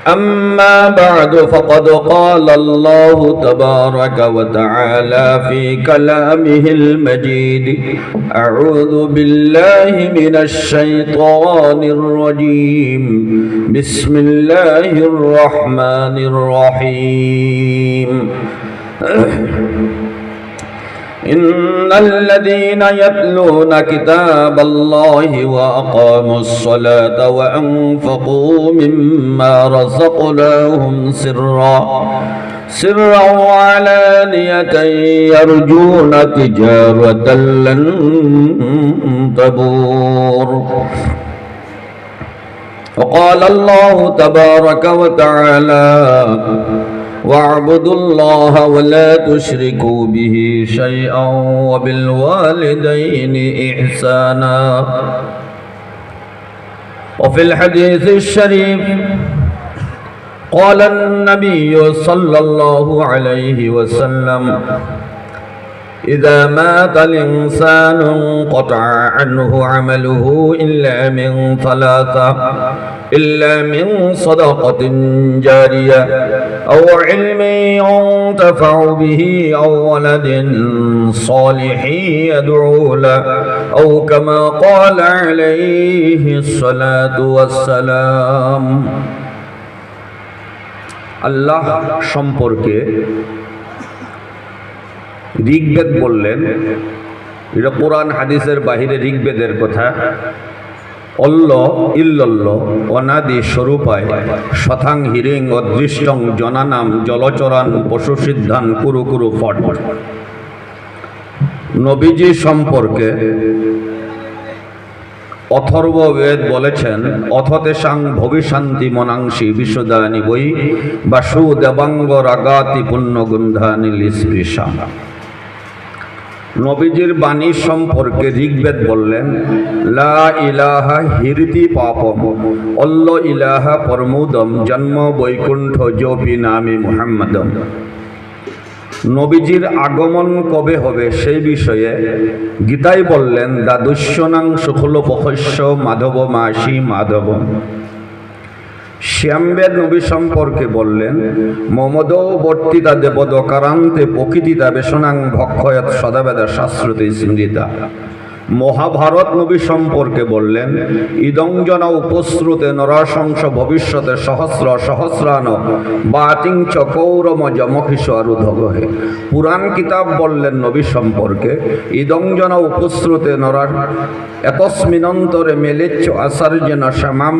أما بعد فقد قال الله تبارك وتعالى في كلامه المجيد أعوذ بالله من الشيطان الرجيم بسم الله الرحمن الرحيم إن الذين يتلون كتاب الله وأقاموا الصلاة وأنفقوا مما رزقناهم سرا وعلانية يرجون تجارة لن تبور. وقال الله تبارك وتعالى واعبدوا الله ولا تشركوا به شيئا وبالوالدين إحسانا. وفي الحديث الشريف قال النبي صلى الله عليه وسلم إذا مات الإنسان انقطع عنه عمله إلا من ثلاثة إلا من صدقة جارية أو علم ينتفع به أو ولد صالح يدعو له أو كما قال عليه الصلاة والسلام. الله সম্পর্কে ঋগ্বেদ বললেন, এটা কোরআন হাদিসের বাহিরে ঋগ্বেদের কথা। অল্ল ইল্লল্ল অনাদি স্বরূপায় শথাং হিরিং অদৃষ্টং জনানাম জলচরান পশু সিদ্ধান কুরু কুরু ফট। নবীজি সম্পর্কে অথর্ববেদ বলেছেন অথতেশাং ভবিষ্যান্তি মনাংশি বিশুদানি বই বাসু দেবাঙ্গ রাগাতি পুণ্যগুন্ধানি লিস্পৃশা। নবীজির বাণী সম্পর্কে ঋগ্বেদ বললেন লা ইলাহা হিরতি পাপম অল্ল ইলাহা পরমুদম জন্ম বৈকুণ্ঠ যোপি নামি মুহাম্মদম। নবীজির আগমন কবে হবে সেই বিষয়ে গীতায় বললেন দ্বাদস্যনাং শুক্ল পক্ষস্য মাধব মাসি মাধব। শ্যামবেদ নবী সম্পর্কে বললেন মমদ বর্তিতা দেবদ কারান্তে প্রকৃতিতা বেশনাং ভক্ষয়ত সদাবেদা শাস্ত্রতে স্মৃতা। মহাভারত নবী সম্পর্কে বললেন ইদংজনা উপশ্রুতে নরাশংস ভবিষ্যতে সহস্র সহস্রান বাতিংচ কৌরম যমখিষ আরুধগহে। পুরাণ কিতাব বললেন নবী সম্পর্কে ইদংজনা উপশ্রুতে নরা একস্মিনন্তরে মেলেচ্ছ আচার্যেন শ্যামাম